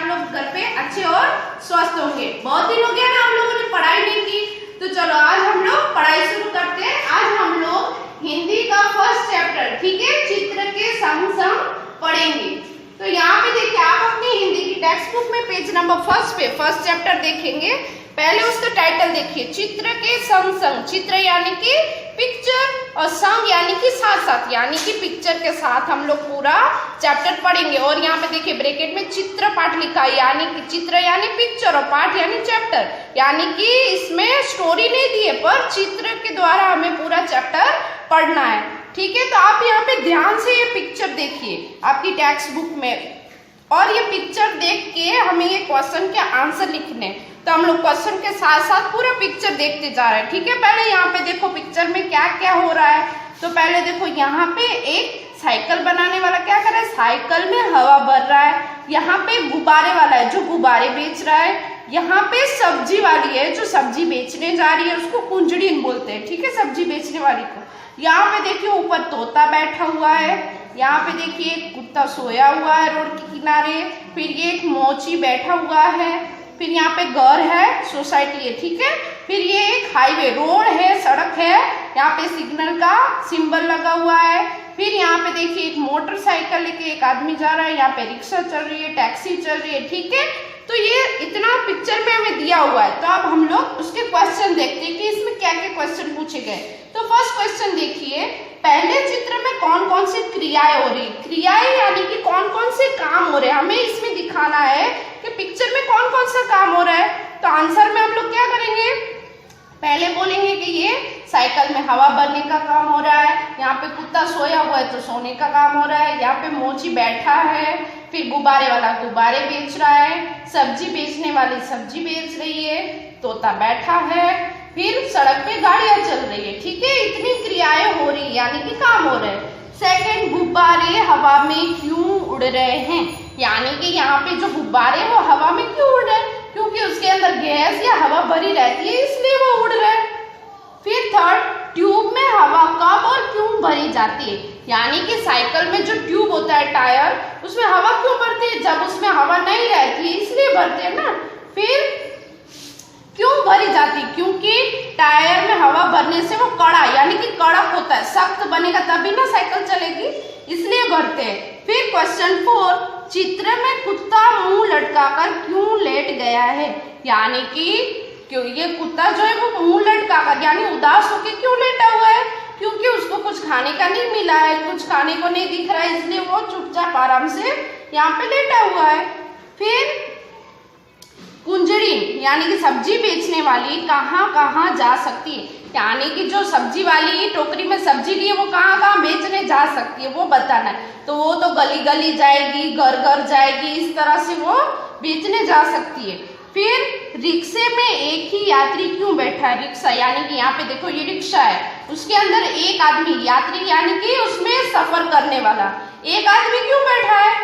लोग घर पे अच्छे और स्वस्थ होंगे। बहुत दिन हो गया ना हम लोगों ने पढ़ाई नहीं की, तो चलो आज हम लोग पढ़ाई शुरू करते हैं। आज हम लोग हिंदी का फर्स्ट चैप्टर, ठीक है, चित्र के संग संग पढ़ेंगे। तो यहाँ पे देखिए, आप अपनी हिंदी की टेक्स्ट बुक में पेज नंबर फर्स्ट पे फर्स्ट चैप्टर देखेंगे। पहले उसका टाइटल देखिए, चित्र के संग संग। चित्र यानी कि पिक्चर और संग यानी कि साथ साथ, यानी कि पिक्चर के साथ हम लोग पूरा चैप्टर पढ़ेंगे। और यहाँ पे देखिए ब्रैकेट में चित्र पाठ लिखा है, यानी कि चित्र यानी पिक्चर और पाठ यानी चैप्टर, यानी कि इसमें स्टोरी नहीं दी है पर चित्र के द्वारा हमें पूरा चैप्टर पढ़ना है, ठीक है। तो आप यहाँ पे ध्यान से ये पिक्चर देखिए आपकी टेक्स्ट बुक में, और ये पिक्चर देख के हमें ये क्वेश्चन के आंसर लिखने। तो हम लोग क्वेश्चन के साथ साथ पूरा पिक्चर देखते जा रहे हैं, ठीक है। पहले यहाँ पे देखो पिक्चर में क्या क्या हो रहा है। तो पहले देखो यहाँ पे एक साइकिल बनाने वाला क्या कर रहा है, साइकिल में हवा भर रहा है। यहाँ पे गुब्बारे वाला है जो गुब्बारे बेच रहा है। यहाँ पे सब्जी वाली है जो सब्जी बेचने जा रही है, उसको कुंजड़ीन बोलते हैं, ठीक है, सब्जी बेचने वाली को। यहाँ पे देखिए ऊपर तोता बैठा हुआ है। यहाँ पे देखिए एक कुत्ता सोया हुआ है रोड के किनारे। फिर ये एक मोची बैठा हुआ है। फिर यहाँ पे घर है, सोसाइटी है, ठीक है। फिर ये एक हाईवे रोड है, सड़क है। यहाँ पे सिग्नल का सिंबल लगा हुआ है। फिर यहाँ पे देखिए एक मोटरसाइकिल लेके एक आदमी जा रहा है। यहाँ पे रिक्शा चल रही है, टैक्सी चल रही है, ठीक है। तो ये इतना पिक्चर में हमें दिया हुआ है। तो अब हम लोग उसके क्वेश्चन देखते हैं कि इसमें क्या क्या क्वेश्चन पूछे गए। तो फर्स्ट क्वेश्चन देखिए, पहले चित्र में कौन कौन सी क्रियाएं हो रही। क्रियाएं यानी कि कौन कौन से काम हो रहे हैं, हमें इसमें दिखाना है कि पिक्चर में कौन कौन सा काम हो रहा है। तो आंसर में हम लोग क्या करेंगे, पहले बोलेंगे कि ये साइकिल में हवा भरने का काम हो रहा है। यहाँ पे कुत्ता सोया हुआ है तो सोने का काम हो रहा है। यहाँ पे मोची बैठा है। फिर गुब्बारे वाला गुब्बारे बेच रहा है। सब्जी बेचने वाली सब्जी बेच रही है। तोता बैठा है। फिर सड़क पे गाड़ियां चल रही है, ठीक है। इतनी क्रियाएं हो रही है यानी कि काम हो रहे हैं। सेकंड, गुब्बारे हवा में क्यों उड़ रहे हैं, यानी कि यहाँ पे जो गुब्बारे वो हवा में क्यों उड़ रहे हैं, क्योंकि उसके अंदर गैस या हवा भरी रहती है इसलिए वो उड़ रहे हैं। फिर थर्ड, ट्यूब में हवा कब और क्यों भरी जाती है, यानी कि साइकिल में जो ट्यूब होता है टायर, उसमें हवा क्यों भरती है, जब उसमें हवा नहीं रहती है इसलिए भरते हैं ना। फिर क्यों भरी जाती, क्योंकि टायर में हवा भरने से वो कड़ा यानी कि कड़क होता है, सख्त बनेगा तभी ना साइकिल चलेगी, इसलिए भरते हैं। फिर क्वेश्चन 4, चित्र में कुत्ता मुंह लटकाकर क्यों लेट गया है, यानी कि क्यों ये कुत्ता जो है वो मुंह लटकाकर यानी उदास होकर क्यों लेटा हुआ है, क्योंकि उसको कुछ खाने का नहीं मिला है, कुछ खाने को नहीं दिख रहा है, इसलिए वो चुपचाप आराम से यहाँ पे लेटा हुआ है। फिर कुंजड़ी यानी कि सब्जी बेचने वाली कहाँ कहाँ जा सकती है, यानी कि जो सब्जी वाली टोकरी में सब्जी लिए वो कहाँ कहाँ बेचने जा सकती है वो बताना है। तो वो तो गली गली जाएगी, घर घर जाएगी, इस तरह से वो बेचने जा सकती है। फिर रिक्शे में एक ही यात्री क्यों बैठा है, रिक्शा यानी कि यहाँ पे देखो ये रिक्शा है, उसके अंदर एक आदमी यात्री यानी कि उसमें सफर करने वाला एक आदमी क्यों बैठा है,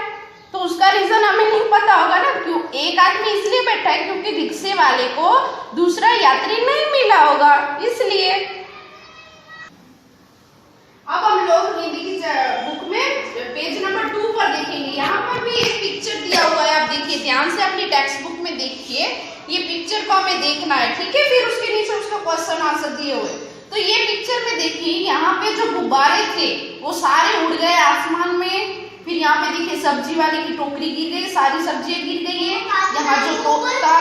तो उसका रीजन हमें नहीं पता होगा ना। क्यों एक आदमी इसलिए बैठा है क्योंकि रिक्शे वाले को दूसरा यात्री नहीं मिला होगा, इसलिए। अब हम लोग हिंदी की बुक में पेज नंबर 2 पर देखेंगे। यहाँ पर भी एक पिक्चर दिया हुआ है, आप देखिए ध्यान से अपनी टेक्स्ट बुक में देखिए, ये पिक्चर को हमें देखना है, ठीक है। फिर उसके नीचे उसका क्वेश्चन आंसर दिए हुए। तो ये पिक्चर में देखिए, यहाँ पे जो गुब्बारे थे वो सारे उड़ गए आसमान में। फिर यहाँ पे देखिए सब्जी वाले की टोकरी गिर गई, सारी सब्जियां गिर गई है। यहाँ जो तोता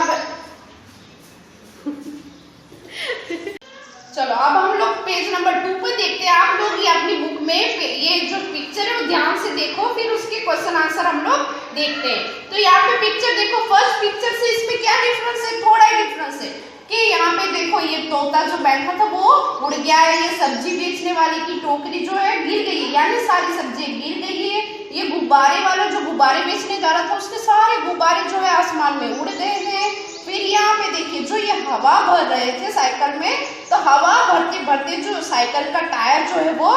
चलो अब हम लोग पेज नंबर 2 पे देखते हैं। आप लोग ये अपनी बुक में ये जो पिक्चर है वो ध्यान से देखो, फिर उसके क्वेश्चन आंसर हम लोग देखते हैं। तो यहाँ पे पिक्चर देखो, फर्स्ट पिक्चर से इसमें क्या डिफरेंस है, थोड़ा ही डिफरेंस है कि यहाँ पे देखो ये तोता जो बैठा था वो उड़ गया है, ये सब्जी बेचने वाली की टोकरी जो है गिर गई है यानी सारी सब्जियां गिर गई है। ये गुब्बारे वाला जो गुब्बारे बेचने जा रहा था उसके सारे गुब्बारे जो है आसमान में उड़ गए हैं। फिर यहाँ पे देखिए जो ये हवा भर रहे थे साइकिल में, तो हवा भरते भरते जो साइकिल का टायर जो है वो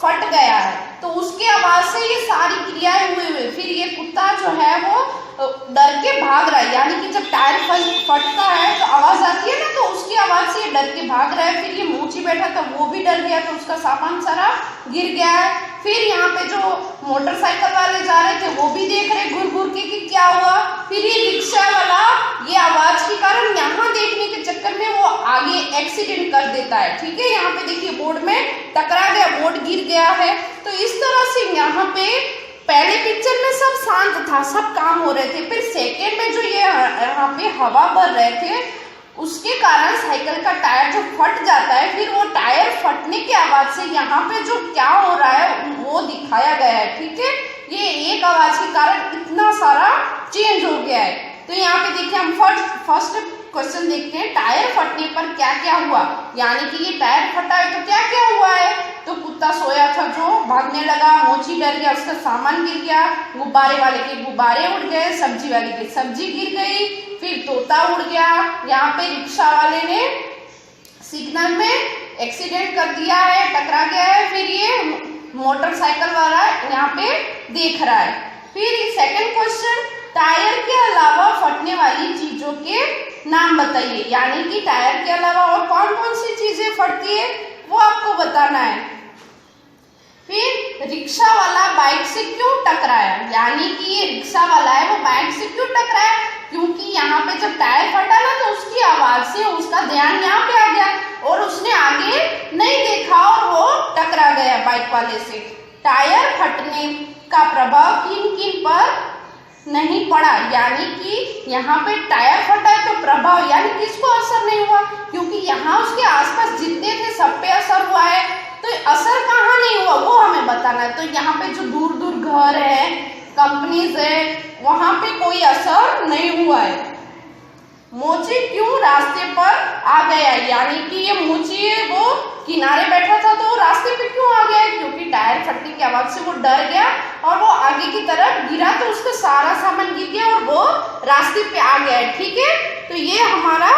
फट गया है, तो उसके आवाज से ये सारी क्रियाएं हुई। फिर ये कुत्ता जो है वो डर के भाग रहा है, यानी कि जब टायर फटता है तो आवाज आती है ना, तो उसकी आवाज से ये डर के भाग रहा है। फिर ये मोची बैठा था वो भी डर गया, तो उसका सामान सारा गिर गया है। फिर यहाँ पे जो मोटरसाइकिल वाले जा रहे थे वो भी देख रहे घूर घूर के कि क्या हुआ, फिर ये रिक्शा वाला ये आवाज के कारण यहाँ देखने के चक्कर में वो आगे एक्सीडेंट कर देता है। ठीक है, यहाँ पे देखिए बोर्ड में टकरा गया, बोर्ड गिर गया है। तो इस तरह से यहाँ पे पहले पिक्चर में सब शांत था, सब काम हो रहे थे, फिर सेकेंड में जो ये यहाँ पे हवा भर रहे थे उसके कारण साइकिल का टायर जो फट जाता है, फिर वो टायर फटने की आवाज से यहाँ पे जो क्या हो रहा है वो दिखाया गया है। ठीक है, ये एक आवाज के कारण इतना सारा चेंज हो गया है। तो यहाँ पे देखिए हम फर्स्ट क्वेश्चन देखते हैं, टायर फटने पर क्या क्या हुआ, यानी कि ये टायर फटा है तो क्या क्या हुआ है। तो कुत्ता सोया था जो भागने लगा, मोची डर गया, उसका सामान गिर गया, गुब्बारे वाले के गुब्बारे उड़ गए, सब्जी वाले की सब्जी गिर गई, फिर तोता उड़ गया। यहाँ पे रिक्शा वाले ने सिग्नल में एक्सीडेंट कर दिया है, टकरा गया है, फिर ये मोटरसाइकिल वाला यहाँ पे देख रहा है। फिर सेकंड क्वेश्चन, टायर के अलावा फटने वाली चीजों के नाम बताइए, यानी कि टायर के अलावा और कौन कौन सी चीजें फटती है वो आपको बताना है। फिर रिक्शा वाला बाइक से क्यों टकराया, यानी कि ये रिक्शा वाला है वो बाइक से क्यों टकराया, क्योंकि यहाँ पे जब टायर फटा ना तो उसकी आवाज से उसका ध्यान यहाँ पे आ गया और उसने आगे नहीं देखा और वो टकरा गया बाइक वाले से। टायर फटने का प्रभाव किन किन पर नहीं पड़ा, यानी कि यहाँ पे टायर फटा है तो प्रभाव यानी किसको असर नहीं हुआ, क्योंकि यहाँ उसके आसपास जितने थे सब पे असर हुआ है। तो असर कहाँ नहीं हुआ वो हमें बताना है। तो यहाँ पे जो दूर दूर घर है, कंपनीज है, वहां पे कोई असर नहीं हुआ है। मोची क्यों रास्ते पर आ गया, यानी कि ये मोची है वो किनारे बैठा था तो वो रास्ते पे क्यों आ गया, क्योंकि टायर फटने की आवाज से वो डर गया और वो आगे की तरफ गिरा तो उसका सारा सामान गिर गया और वो रास्ते पे आ गया है। ठीक है, तो ये हमारा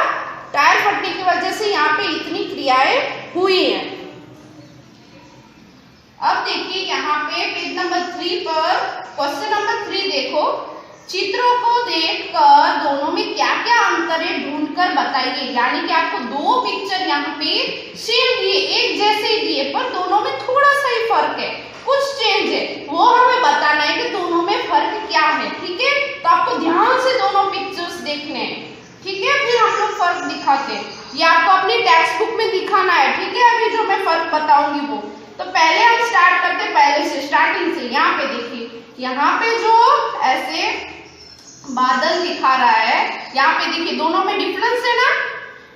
टायर फटने की वजह से यहाँ पे इतनी क्रियाएं हुई हैं। अब देखिए यहाँ पे पेज नंबर 3 पर क्वेश्चन नंबर 3 देखो, चित्रों को देखकर दोनों में क्या क्या अंतर है ढूंढकर बताइए, यानी कि आपको दो पिक्चर यहाँ पे सेम दिए, एक जैसे ही दिए, पर दोनों में थोड़ा सा ही फर्क है, कुछ चेंज है, वो हमें बताना है कि दोनों में फर्क क्या है। ठीक है, तो आपको ध्यान से दोनों पिक्चर्स देखने हैं। ठीक है, फिर हम लोग फर्क दिखाते हैं, ये आपको अपनी टेक्स्ट बुक में दिखाना है। ठीक है, अभी जो मैं फर्क बताऊंगी वो, तो पहले हम स्टार्ट करते हैं पहले से, स्टार्टिंग से। यहाँ पे देखिए, यहाँ पे जो ऐसे बादल दिखा रहा है, यहाँ पे देखिए दोनों में डिफरेंस है ना,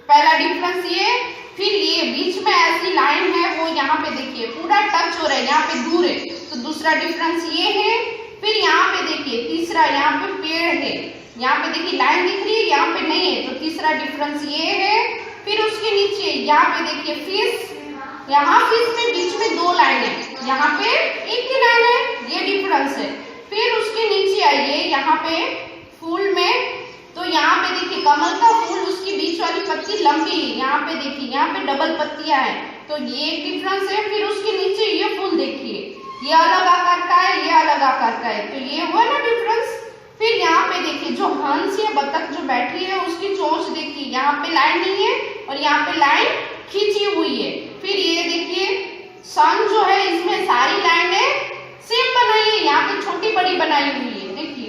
पहला डिफरेंस ये, फिर ये बीच में ऐसी लाइन है वो यहाँ पे देखिए पूरा टच हो रहा है, यहाँ पे दूर है, तो दूसरा डिफरेंस ये है। फिर यहाँ पे देखिए तीसरा, यहाँ पे पेड़ है, यहाँ पे देखिए लाइन दिख रही है, यहाँ पे नहीं है, तो तीसरा डिफरेंस ये है। फिर उसके नीचे यहाँ पे देखिए फिश, यहाँ फिश में बीच में दो लाइन है, यहाँ पे एक ही लाइन है, ये डिफरेंस है। फिर उसके नीचे आइए, यहाँ पे फूल में, तो यहाँ पे देखिए कमल का फूल, उसकी बीच वाली पत्ती लंबी है, यहाँ पे देखिए यहाँ पे डबल पत्तियां हैं, तो ये एक डिफरेंस है। फिर उसके नीचे ये फूल देखिए, ये अलग आकार का है, ये अलग आकार का है, तो ये हुआ ना डिफरेंस। फिर यहाँ पे देखिए जो हंस या बतख जो बैठी है उसकी चोंच देखिए, यहाँ पे लाइन नहीं है और यहाँ पे लाइन खींची हुई है। फिर ये देखिए सन जो है इसमें सारी लाइनें सेम बनाई है, यहाँ पे छोटी बड़ी बनाई हुई है देखिए।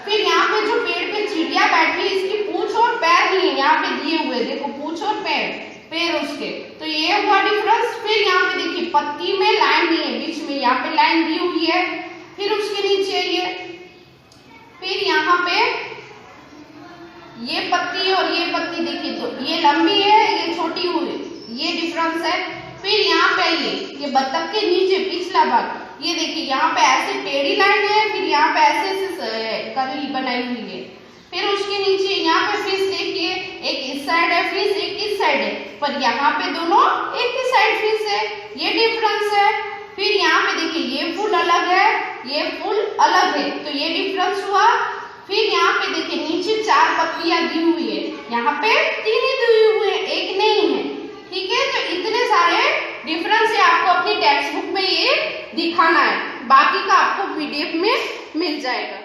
फिर यहाँ पे जो पेड़ पे चिड़िया बैठी है इसकी पूंछ और पैर नहीं है, यहाँ पे दिए हुए देखो पूंछ और पैर उसके, तो ये हुआ डिफरेंस। फिर यहाँ पे देखिए पत्ती में लाइन नहीं है, बीच में यहाँ पे लाइन दी हुई है। फिर उसके नीचे ये, फिर यहाँ पे ये पत्ती और ये पत्ती देखिए, तो ये लंबी है ये छोटी हुई, ये डिफरेंस है। फिर यहाँ पे ये बतख के नीचे पिछला भाग, ये देखिए यहाँ पे ऐसे टेढ़ी लाइन है, फिर यहाँ पे ऐसे करली बनाई हुई है। फिर उसके नीचे यहाँ पे फिश देखिए, एक इस साइड है फिश, एक इस साइड है, पर यहाँ पे दोनों एक ही साइड फिश है, ये डिफरेंस है। फिर यहाँ पे देखिए ये फूल अलग है, ये फूल अलग है, तो ये डिफरेंस हुआ। फिर यहाँ पे देखिए नीचे 4 पत्तियां दी हुई है, यहाँ पे 3 ही दी हुई है, एक नहीं है। ठीक है, तो इतने सारे डिफरेंस है, आपको अपनी टेक्स्ट बुक में ये दिखाना है, बाकी का आपको पीडीएफ में मिल जाएगा।